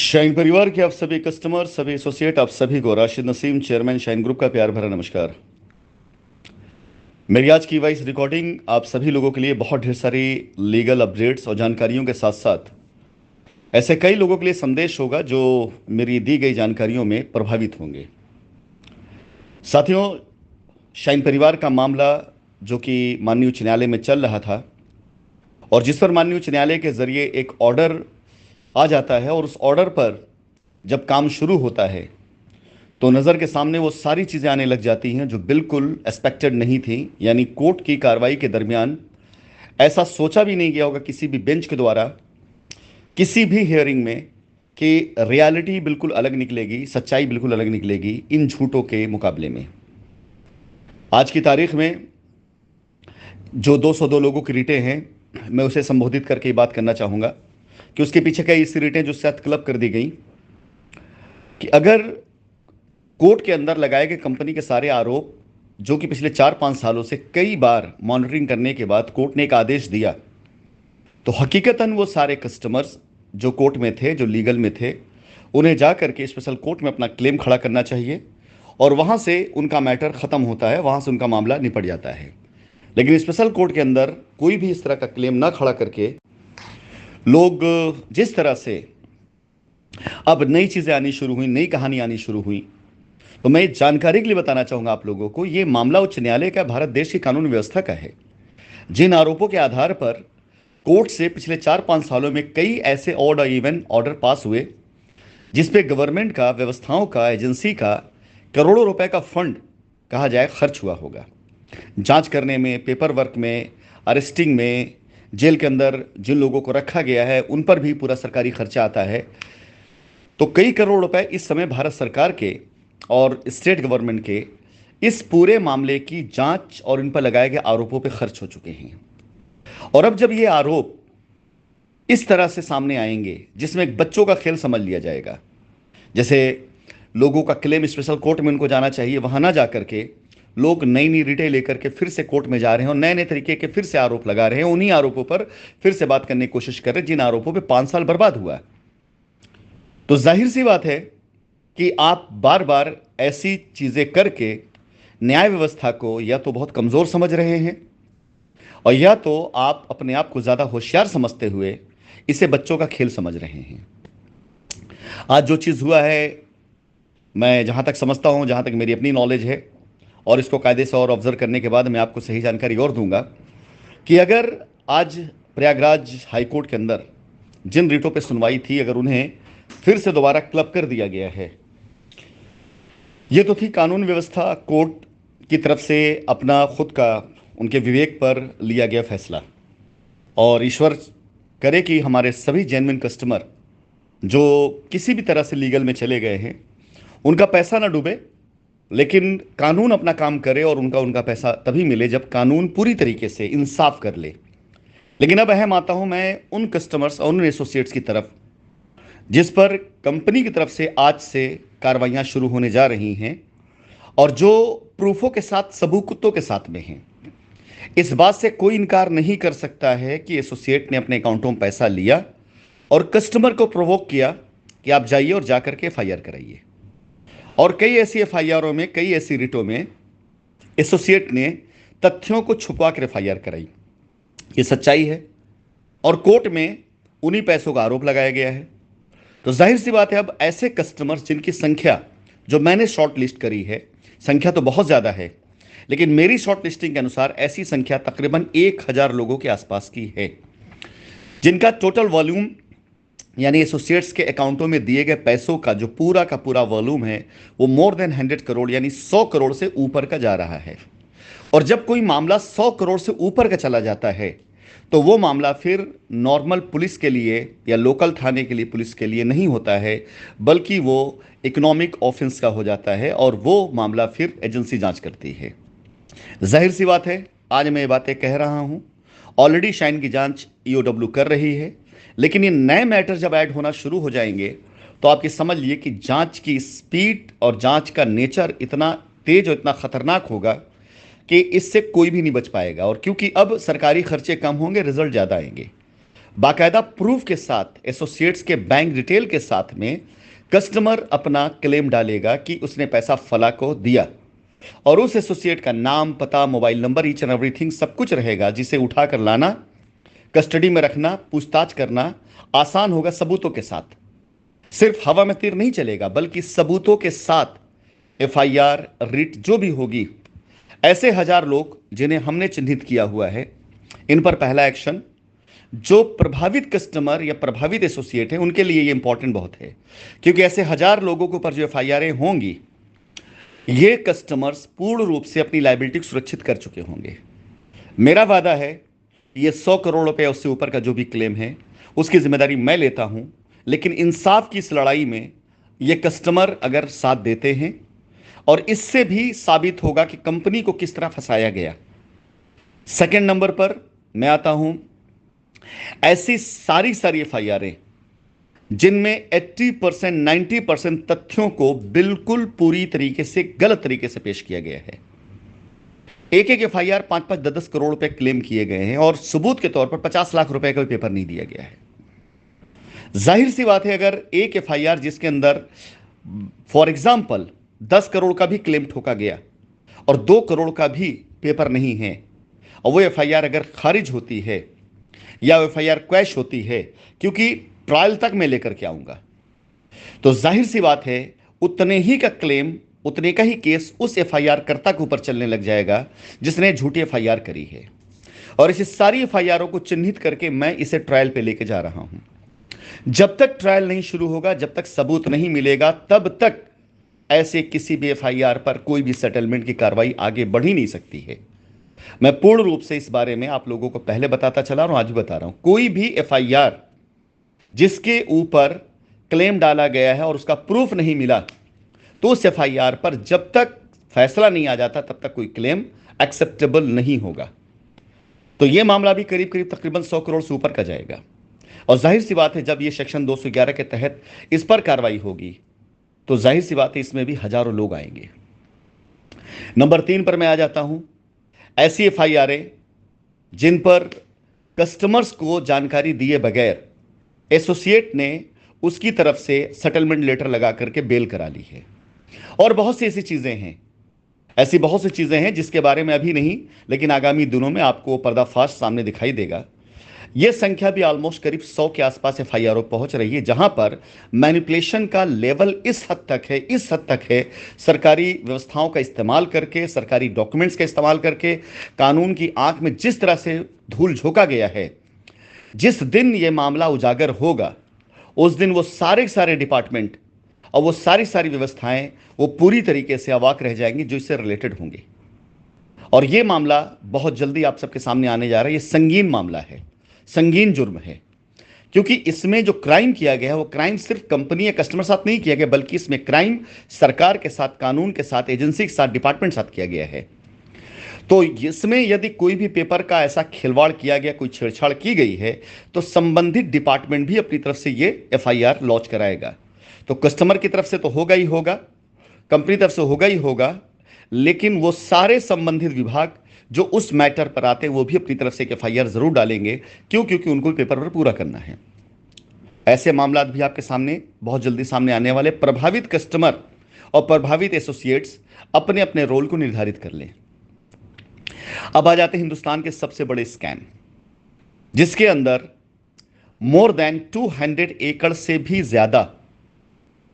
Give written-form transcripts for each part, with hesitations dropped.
Shine परिवार के आप सभी कस्टमर, सभी एसोसिएट, आप सभी को Rashid Naseem, chairman shine group का प्यार भरा नमस्कार। मेरी आज की वॉइस रिकॉर्डिंग आप सभी लोगों के लिए बहुत ढेर सारी लीगल अपडेट्स और जानकारियों के साथ साथ ऐसे कई लोगों के लिए संदेश होगा जो मेरी दी गई जानकारियों में प्रभावित होंगे। साथियों, शाइन परिवार का मामला जो कि माननीय उच्च न्यायालय में चल रहा था और जिस पर माननीय उच्च न्यायालय के जरिए एक ऑर्डर आ जाता है और उस ऑर्डर पर जब काम शुरू होता है तो नज़र के सामने वो सारी चीज़ें आने लग जाती हैं जो बिल्कुल एक्सपेक्टेड नहीं थी। यानी कोर्ट की कार्रवाई के दरमियान ऐसा सोचा भी नहीं गया होगा किसी भी बेंच के द्वारा, किसी भी हियरिंग में, कि रियलिटी बिल्कुल अलग निकलेगी, सच्चाई बिल्कुल अलग निकलेगी इन झूठों के मुकाबले में। आज की तारीख में जो 202 लोगों की रिटें हैं, मैं उसे संबोधित करके ये बात करना चाहूँगा कि उसके पीछे कई ऐसी रिटें जो शायद क्लब कर दी गई कि अगर कोर्ट के अंदर लगाए गए कंपनी के सारे आरोप जो कि पिछले 4-5 सालों से कई बार मॉनिटरिंग करने के बाद कोर्ट ने एक आदेश दिया, तो हकीकतन वो सारे कस्टमर्स जो कोर्ट में थे, जो लीगल में थे, उन्हें जा करके स्पेशल कोर्ट में अपना क्लेम खड़ा करना चाहिए और वहाँ से उनका मैटर ख़त्म होता है, वहाँ से उनका मामला निपट जाता है। लेकिन स्पेशल कोर्ट के अंदर कोई भी इस तरह का क्लेम ना खड़ा करके लोग जिस तरह से अब नई चीज़ें आनी शुरू हुई, नई कहानी आनी शुरू हुई, तो मैं जानकारी के लिए बताना चाहूंगा आप लोगों को, ये मामला उच्च न्यायालय का, भारत देश की कानून व्यवस्था का है। जिन आरोपों के आधार पर कोर्ट से पिछले 4-5 सालों में कई ऐसे ऑड और इवन ऑर्डर पास हुए जिसपे गवर्नमेंट का, व्यवस्थाओं का, एजेंसी का करोड़ों रुपए का फंड कहा जाए खर्च हुआ होगा, जांच करने में, पेपर वर्क में, अरेस्टिंग में, जेल के अंदर जिन लोगों को रखा गया है उन पर भी पूरा सरकारी खर्चा आता है। तो कई करोड़ रुपए इस समय भारत सरकार के और स्टेट गवर्नमेंट के इस पूरे मामले की जांच और इन पर लगाए गए आरोपों पर खर्च हो चुके हैं। और अब जब ये आरोप इस तरह से सामने आएंगे जिसमें एक बच्चों का खेल समझ लिया जाएगा, जैसे लोगों का क्लेम स्पेशल कोर्ट में उनको जाना चाहिए, वहां ना जाकर के लोग नई नई रिटें लेकर के फिर से कोर्ट में जा रहे हैं और नए नए तरीके के फिर से आरोप लगा रहे हैं, उन्हीं आरोपों पर फिर से बात करने की कोशिश कर रहे हैं जिन आरोपों पर 5 साल बर्बाद हुआ। तो जाहिर सी बात है कि आप बार बार ऐसी चीजें करके न्याय व्यवस्था को या तो बहुत कमजोर समझ रहे हैं और या तो आप अपने आप को ज्यादा होशियार समझते हुए इसे बच्चों का खेल समझ रहे हैं। आज जो चीज हुआ है, मैं जहां तक समझता हूं, जहां तक मेरी अपनी नॉलेज है और इसको कायदे से और ऑब्जर्व करने के बाद मैं आपको सही जानकारी और दूंगा कि अगर आज प्रयागराज हाईकोर्ट के अंदर जिन रिटों पर सुनवाई थी, अगर उन्हें फिर से दोबारा क्लब कर दिया गया है, ये तो थी कानून व्यवस्था, कोर्ट की तरफ से अपना खुद का, उनके विवेक पर लिया गया फैसला। और ईश्वर करे कि हमारे सभी जेन्युइन कस्टमर जो किसी भी तरह से लीगल में चले गए हैं उनका पैसा ना डूबे, लेकिन कानून अपना काम करे और उनका पैसा तभी मिले जब कानून पूरी तरीके से इंसाफ कर ले। लेकिन अब अहम आता हूं मैं उन कस्टमर्स और उन एसोसिएट्स की तरफ जिस पर कंपनी की तरफ से आज से कार्रवाइयां शुरू होने जा रही हैं और जो प्रूफों के साथ, सबूतों के साथ में हैं। इस बात से कोई इनकार नहीं कर सकता है कि एसोसिएट ने अपने अकाउंटों में पैसा लिया और कस्टमर को प्रोवोक किया कि आप जाइए और जाकर के एफआईआर कराइए। और कई ऐसी एफआईआरों में, कई ऐसी रिटों में एसोसिएट ने तथ्यों को छुपा कर एफआईआर कराई। ये सच्चाई है और कोर्ट में उन्हीं पैसों का आरोप लगाया गया है। तो जाहिर सी बात है, अब ऐसे कस्टमर्स जिनकी संख्या जो मैंने शॉर्ट लिस्ट करी है, संख्या तो बहुत ज़्यादा है, लेकिन मेरी शॉर्ट लिस्टिंग के अनुसार ऐसी संख्या तकरीबन 1000 लोगों के आसपास की है जिनका टोटल वॉल्यूम, यानी एसोसिएट्स के अकाउंटों में दिए गए पैसों का जो पूरा का पूरा वॉल्यूम है वो मोर देन 100 करोड़ यानी 100 करोड़ से ऊपर का जा रहा है। और जब कोई मामला 100 करोड़ से ऊपर का चला जाता है तो वो मामला फिर नॉर्मल पुलिस के लिए या लोकल थाने के लिए, पुलिस के लिए नहीं होता है, बल्कि वो इकोनॉमिक ऑफेंस का हो जाता है और वो मामला फिर एजेंसी जांच करती है। जाहिर सी बात है, आज मैं ये बातें कह रहा हूं, ऑलरेडी शाइन की जांच ईओडब्ल्यू कर रही है, लेकिन ये नए मैटर जब ऐड होना शुरू हो जाएंगे तो आप ये समझ लिए कि जांच की स्पीड और जांच का नेचर इतना तेज और इतना खतरनाक होगा कि इससे कोई भी नहीं बच पाएगा। और क्योंकि अब सरकारी खर्चे कम होंगे, रिजल्ट ज़्यादा आएंगे। बाकायदा प्रूफ के साथ, एसोसिएट्स के बैंक डिटेल के साथ में कस्टमर अपना क्लेम डालेगा कि उसने पैसा फला को दिया, और उस एसोसिएट का नाम, पता, mobile number, each and everything सब कुछ रहेगा, जिसे उठाकर लाना, कस्टडी में रखना, पूछताछ करना आसान होगा सबूतों के साथ। सिर्फ हवा में तीर नहीं चलेगा, बल्कि सबूतों के साथ एफआईआर, रिट जो भी होगी। ऐसे 1000 लोग जिन्हें हमने चिन्हित किया हुआ है, इन पर पहला एक्शन, जो प्रभावित कस्टमर या प्रभावित एसोसिएट है उनके लिए ये इंपॉर्टेंट बहुत है, क्योंकि ऐसे 1000 लोगों के ऊपर जो एफआईआर होंगी, ये कस्टमर्स पूर्ण रूप से अपनी लायबिलिटी सुरक्षित कर चुके होंगे। मेरा वादा है, ये 100 करोड़ रुपए उससे ऊपर का जो भी क्लेम है उसकी जिम्मेदारी मैं लेता हूं, लेकिन इंसाफ की इस लड़ाई में ये कस्टमर अगर साथ देते हैं, और इससे भी साबित होगा कि कंपनी को किस तरह फंसाया गया। सेकंड नंबर पर मैं आता हूं, ऐसी सारी एफआईआर जिनमें 80% 90% तथ्यों को बिल्कुल पूरी तरीके से गलत तरीके से पेश किया गया है। एक एफआईआर 5-5 10-10 करोड़ रुपए क्लेम किए गए हैं, और सबूत के तौर पर 50 लाख रुपए का भी पेपर नहीं दिया गया है। जाहिर सी बात है, अगर एक एफआईआर जिसके अंदर फॉर एग्जाम्पल 10 करोड़ का भी क्लेम ठोका गया और 2 करोड़ का भी पेपर नहीं है, और वो एफआईआर अगर खारिज होती है या एफआईआर क्वैश होती है, क्योंकि ट्रायल तक मैं लेकर के आऊंगा, तो जाहिर सी बात है उतने ही का क्लेम, उतने का ही केस उस एफआईआर कर्ता के ऊपर चलने लग जाएगा जिसने झूठी एफआईआर करी है। और इस सारी एफआईआरों को चिन्हित करके मैं इसे ट्रायल पे लेके जा रहा हूं। जब तक ट्रायल नहीं शुरू होगा, जब तक सबूत नहीं मिलेगा, तब तक ऐसे किसी भी एफआईआर पर कोई भी सेटलमेंट की कार्रवाई आगे बढ़ ही नहीं सकती है। मैं पूर्ण रूप से इस बारे में आप लोगों को पहले बताता चला और आज भी बता रहा हूं, कोई भी एफआईआर जिसके ऊपर क्लेम डाला गया है और उसका प्रूफ नहीं मिला, तो उस एफआईआर पर जब तक फैसला नहीं आ जाता तब तक कोई क्लेम एक्सेप्टेबल नहीं होगा। तो यह मामला भी करीब करीब तकरीबन 100 करोड़ से ऊपर का जाएगा, और जाहिर सी बात है जब यह सेक्शन 211 के तहत इस पर कार्रवाई होगी, तो जाहिर सी बात है इसमें भी हजारों लोग आएंगे। नंबर 3 पर मैं आ जाता हूं, ऐसी एफआईआर जिन पर कस्टमर्स को जानकारी दिए बगैर एसोसिएट ने उसकी तरफ से सेटलमेंट लेटर लगा करके बेल करा ली है। और बहुत सी ऐसी चीजें हैं, ऐसी बहुत सी चीजें हैं जिसके बारे में अभी नहीं, लेकिन आगामी दिनों में आपको पर्दाफाश सामने दिखाई देगा। यह संख्या भी ऑलमोस्ट करीब 100 के आसपास एफआईआर पहुंच रही है, जहां पर मैनिपुलेशन का लेवल इस हद तक है, सरकारी व्यवस्थाओं का इस्तेमाल करके, सरकारी डॉक्यूमेंट्स का इस्तेमाल करके, कानून की आंख में जिस तरह से धूल झोंका गया है। जिस दिन यह मामला उजागर होगा, उस दिन वो सारे डिपार्टमेंट और वो सारी व्यवस्थाएं वो पूरी तरीके से अवाक रह जाएंगी जो इससे रिलेटेड होंगी। और यह मामला बहुत जल्दी आप सबके सामने आने जा रहा है। यह संगीन मामला है, संगीन जुर्म है, क्योंकि इसमें जो क्राइम किया गया है वो क्राइम सिर्फ कंपनी या कस्टमर साथ नहीं किया गया, बल्कि इसमें क्राइम सरकार के साथ, कानून के साथ, एजेंसी के साथ, डिपार्टमेंट के साथ किया गया है। तो इसमें यदि कोई भी पेपर का ऐसा खिलवाड़ किया गया, कोई छेड़छाड़ की गई है, तो संबंधित डिपार्टमेंट भी अपनी तरफ से ये एफआईआर लॉन्च कराएगा। तो कस्टमर की तरफ से तो होगा ही होगा, कंपनी तरफ से होगा ही होगा, लेकिन वो सारे संबंधित विभाग जो उस मैटर पर आते हैं वो भी अपनी तरफ से एक एफआईआर जरूर डालेंगे। क्यों? क्योंकि उनको पेपर पर पूरा करना है। ऐसे मामला भी आपके सामने बहुत जल्दी सामने आने वाले। प्रभावित कस्टमर और प्रभावित एसोसिएट्स अपने अपने रोल को निर्धारित कर लें। अब आ जाते हैं हिंदुस्तान के सबसे बड़े स्कैम, जिसके अंदर मोर देन 200 एकड़ से भी ज्यादा,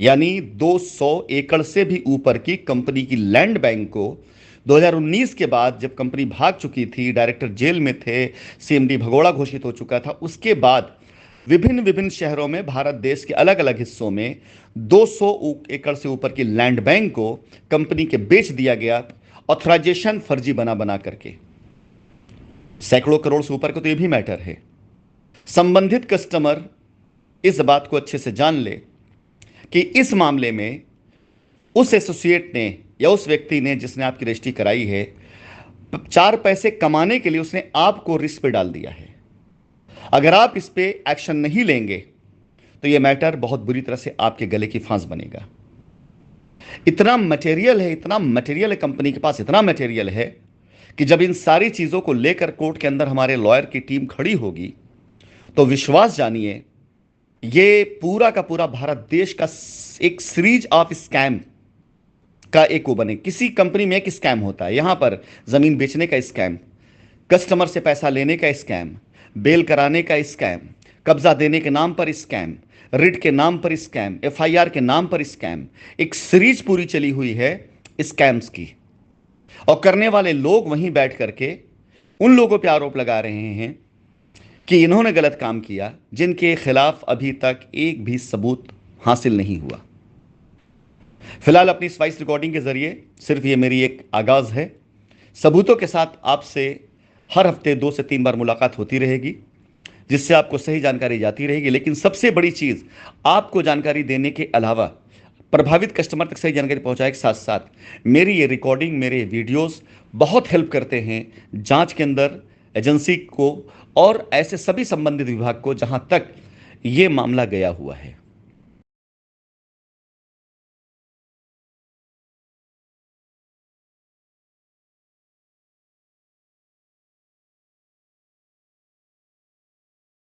यानी 200 एकड़ से भी ऊपर की कंपनी की लैंड बैंक को 2019 के बाद, जब कंपनी भाग चुकी थी, डायरेक्टर जेल में थे, सीएमडी भगोड़ा घोषित हो चुका था, उसके बाद विभिन्न शहरों में, भारत देश के अलग अलग हिस्सों में 200 एकड़ से ऊपर की लैंड बैंक को कंपनी के बेच दिया गया, ऑथराइजेशन फर्जी बना करके। सैकड़ों करोड़ से ऊपर का तो यह भी मैटर है। संबंधित कस्टमर इस बात को अच्छे से जान ले कि इस मामले में उस एसोसिएट ने या उस व्यक्ति ने जिसने आपकी रजिस्ट्री कराई है, 4 पैसे कमाने के लिए उसने आपको रिस्क पे डाल दिया है। अगर आप इस पे एक्शन नहीं लेंगे तो यह मैटर बहुत बुरी तरह से आपके गले की फांस बनेगा। इतना मटेरियल है कंपनी के पास, इतना मटेरियल है कि जब इन सारी चीजों को लेकर कोर्ट के अंदर हमारे लॉयर की टीम खड़ी होगी तो विश्वास जानिए, ये पूरा का पूरा भारत देश का एक सीरीज ऑफ स्कैम का एक वो बने। किसी कंपनी में एक स्कैम होता है, यहां पर जमीन बेचने का स्कैम, कस्टमर से पैसा लेने का स्कैम, बेल कराने का स्कैम, कब्जा देने के नाम पर स्कैम, रिट के नाम पर स्कैम, एफआईआर के नाम पर स्कैम। एक सीरीज पूरी चली हुई है स्कैम्स की, और करने वाले लोग वहीं बैठ करके उन लोगों पर आरोप लगा रहे हैं कि इन्होंने गलत काम किया, जिनके खिलाफ अभी तक एक भी सबूत हासिल नहीं हुआ। फिलहाल अपनी इस वॉइस रिकॉर्डिंग के जरिए सिर्फ ये मेरी एक आगाज है। सबूतों के साथ आपसे हर हफ्ते 2 से 3 बार मुलाकात होती रहेगी, जिससे आपको सही जानकारी जाती रहेगी। लेकिन सबसे बड़ी चीज, आपको जानकारी देने के अलावा प्रभावित कस्टमर तक सही जानकारी पहुंचाए के साथ साथ मेरी ये रिकॉर्डिंग, मेरे वीडियोस बहुत हेल्प करते हैं जांच के अंदर एजेंसी को और ऐसे सभी संबंधित विभाग को जहां तक ये मामला गया हुआ है।